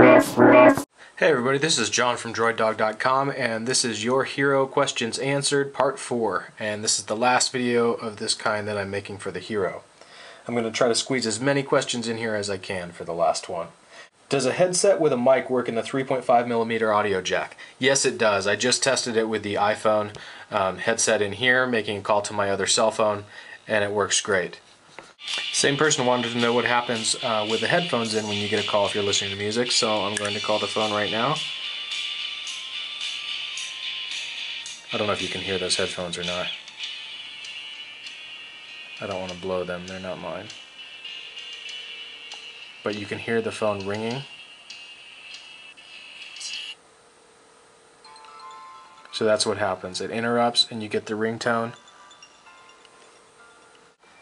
Hey everybody, this is John from DroidDog.com, and this is Your Hero Questions Answered Part 4, and this is the last video of this kind that I'm making for the Hero. I'm going to try to squeeze as many questions in here as I can for the last one. Does a headset with a mic work in the 3.5mm audio jack? Yes, it does. I just tested it with the iPhone headset in here, making a call to my other cell phone, and it works great. Same person wanted to know what happens with the headphones in when you get a call if you're listening to music, so I'm going to call the phone right now. I don't know if you can hear those headphones or not. I don't want to blow them, they're not mine. But you can hear the phone ringing. So that's what happens. It interrupts and you get the ringtone.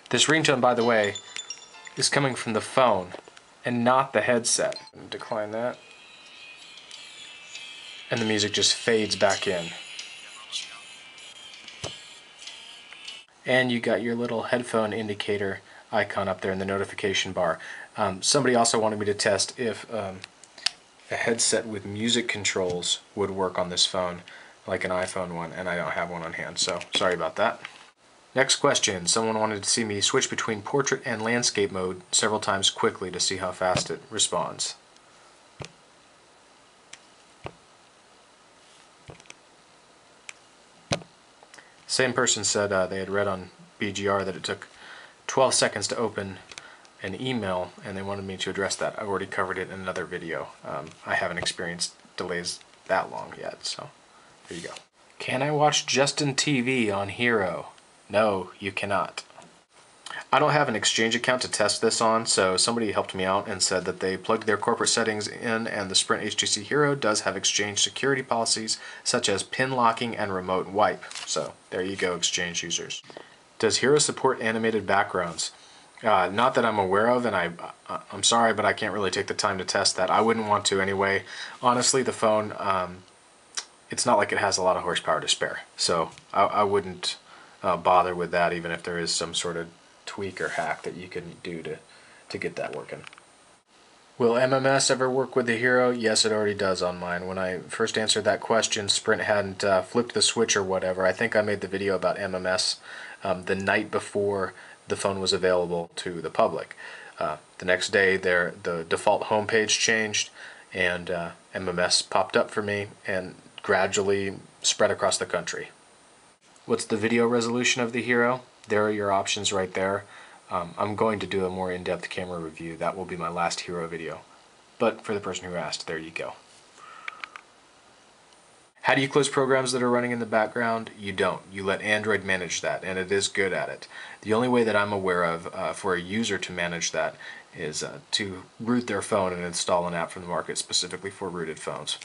This ringtone, by the way, is coming from the phone and not the headset. Decline that. And the music just fades back in. And you got your little headphone indicator icon up there in the notification bar. Somebody also wanted me to test if a headset with music controls would work on this phone, like an iPhone one, and I don't have one on hand, so sorry about that. Next question. Someone wanted to see me switch between portrait and landscape mode several times quickly to see how fast it responds. Same person said they had read on BGR that it took 12 seconds to open an email, and they wanted me to address that. I've already covered it in another video. I haven't experienced delays that long yet, so there you go. Can I watch Justin TV on Hero? No, you cannot. I don't have an Exchange account to test this on, so somebody helped me out and said that they plugged their corporate settings in, and the Sprint HTC Hero does have Exchange security policies such as pin locking and remote wipe. So there you go, Exchange users. Does Hero support animated backgrounds? Not that I'm aware of, and I'm sorry, but I can't really take the time to test that. I wouldn't want to anyway. Honestly, the phone, it's not like it has a lot of horsepower to spare, so I wouldn't bother with that, even if there is some sort of tweak or hack that you can do to get that working. Will MMS ever work with the Hero? Yes, it already does on mine. When I first answered that question, Sprint hadn't flipped the switch or whatever. I think I made the video about MMS the night before the phone was available to the public. The next day, the default homepage changed, and MMS popped up for me and gradually spread across the country. What's the video resolution of the Hero? There are your options right there. I'm going to do a more in-depth camera review. That will be my last Hero video. But for the person who asked, there you go. How do you close programs that are running in the background? You don't. You let Android manage that, and it is good at it. The only way that I'm aware of for a user to manage that is to root their phone and install an app from the market specifically for rooted phones.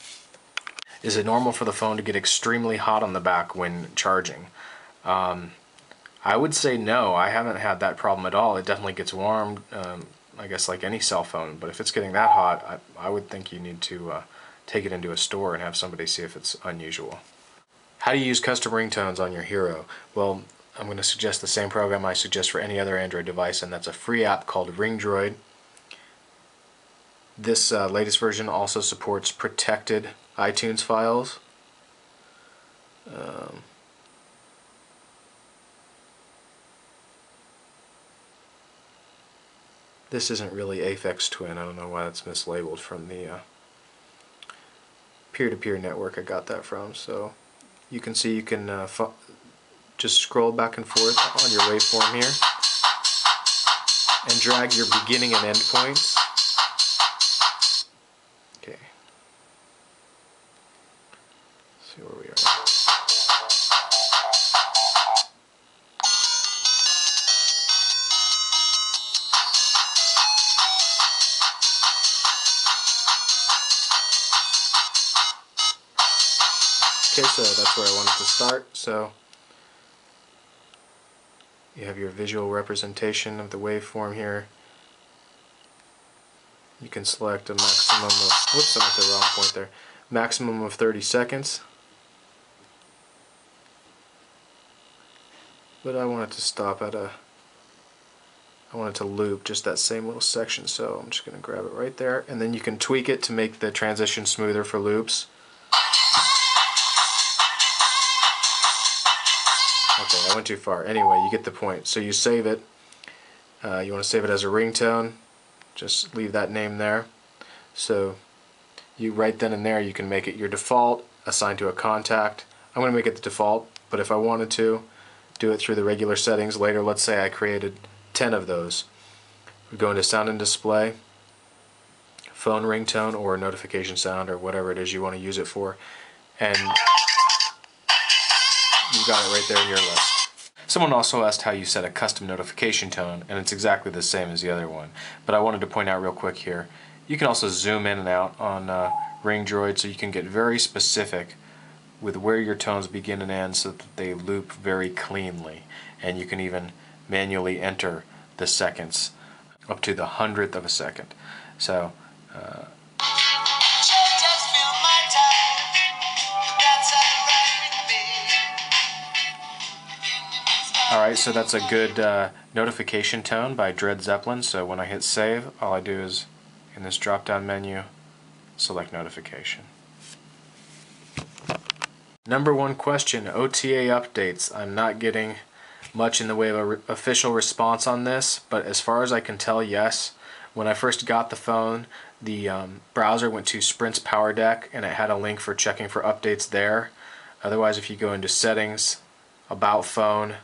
Is it normal for the phone to get extremely hot on the back when charging? I would say no. I haven't had that problem at all. It definitely gets warm, I guess like any cell phone, but if it's getting that hot, I would think you need to take it into a store and have somebody see if it's unusual. How do you use custom ringtones on your Hero? Well, I'm going to suggest the same program I suggest for any other Android device, and that's a free app called RingDroid. This latest version also supports protected iTunes files. This isn't really Aphex Twin. I don't know why that's mislabeled from the peer-to-peer network I got that from. So you can see you can just scroll back and forth on your waveform here and drag your beginning and end points. Okay. Let's see where we are. Okay, so that's where I wanted to start. So you have your visual representation of the waveform here. You can select a maximum of, whoops, I'm at the wrong point there, maximum of 30 seconds. But I want it to stop at a I want it to loop just that same little section, so I'm just going to grab it right there, and then you can tweak it to make the transition smoother for loops. Okay, I went too far. Anyway, you get the point. So you save it. You want to save it as a ringtone. Just leave that name there. So you right then and there you can make it your default, assigned to a contact. I'm going to make it the default, but if I wanted to do it through the regular settings later, let's say I created 10 of those. We go into sound and display, phone ringtone or notification sound or whatever it is you want to use it for, and you got it right there in your list. Someone also asked how you set a custom notification tone, and it's exactly the same as the other one. But I wanted to point out real quick here, you can also zoom in and out on RingDroid, so you can get very specific with where your tones begin and end so that they loop very cleanly. And you can even manually enter the seconds up to the 100th of a second. So alright, so that's a good notification tone by Dred Zeppelin. So when I hit save, all I do is in this drop down menu select notification. Number one question, OTA updates. I'm not getting much in the way of an official response on this, but as far as I can tell, yes. When I first got the phone, the browser went to Sprint's Power Deck and it had a link for checking for updates there. Otherwise, if you go into settings, about phone,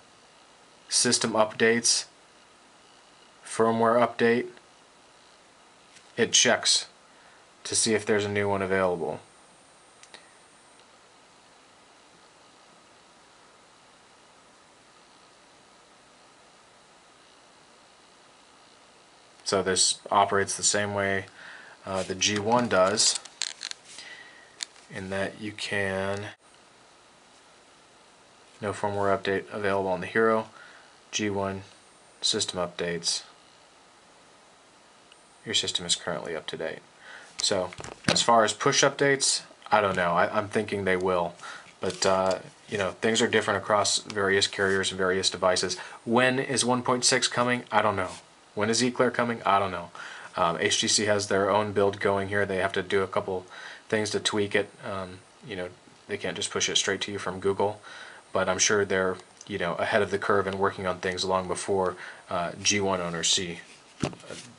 system updates, firmware update, it checks to see if there's a new one available. So this operates the same way the G1 does, in that you can, no firmware update available on the Hero, G1 system updates, your system is currently up to date. So as far as push updates, I don't know. I'm thinking they will, but you know, things are different across various carriers and various devices. When is 1.6 coming? I don't know. When is Eclair coming? I don't know. HTC has their own build going here. They have to do a couple things to tweak it. You know, they can't just push it straight to you from Google, but I'm sure they're, you know, ahead of the curve and working on things long before G1 owners see,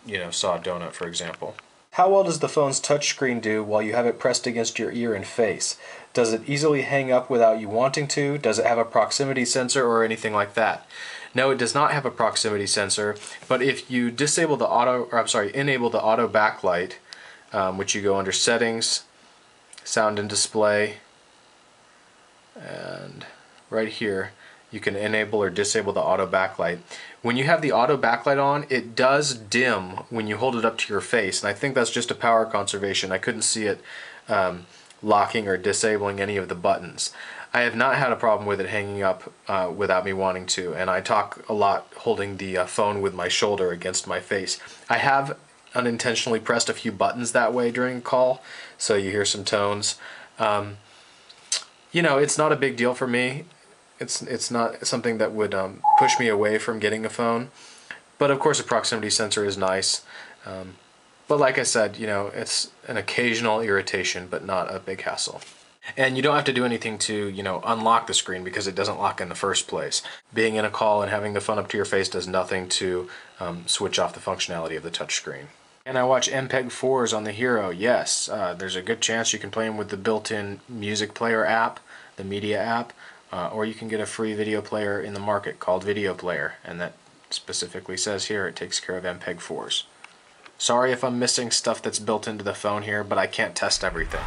you know, saw a donut, for example. How well does the phone's touchscreen do while you have it pressed against your ear and face? Does it easily hang up without you wanting to? Does it have a proximity sensor or anything like that? No, it does not have a proximity sensor, but if you enable the auto backlight, which you go under settings, sound and display, and right here you can enable or disable the auto backlight. When you have the auto backlight on, it does dim when you hold it up to your face, and I think that's just a power conservation. I couldn't see it locking or disabling any of the buttons. I have not had a problem with it hanging up without me wanting to, and I talk a lot holding the phone with my shoulder against my face. I have unintentionally pressed a few buttons that way during a call, so you hear some tones. You know, it's not a big deal for me. It's not something that would push me away from getting a phone, but of course a proximity sensor is nice. But like I said, you know, it's an occasional irritation, but not a big hassle. And you don't have to do anything to, you know, unlock the screen because it doesn't lock in the first place. Being in a call and having the phone up to your face does nothing to switch off the functionality of the touchscreen. And I watch MPEG-4s on the Hero. Yes, there's a good chance you can play them with the built-in music player app, the media app, or you can get a free video player in the market called Video Player, and that specifically says here it takes care of MPEG-4s. Sorry if I'm missing stuff that's built into the phone here, but I can't test everything.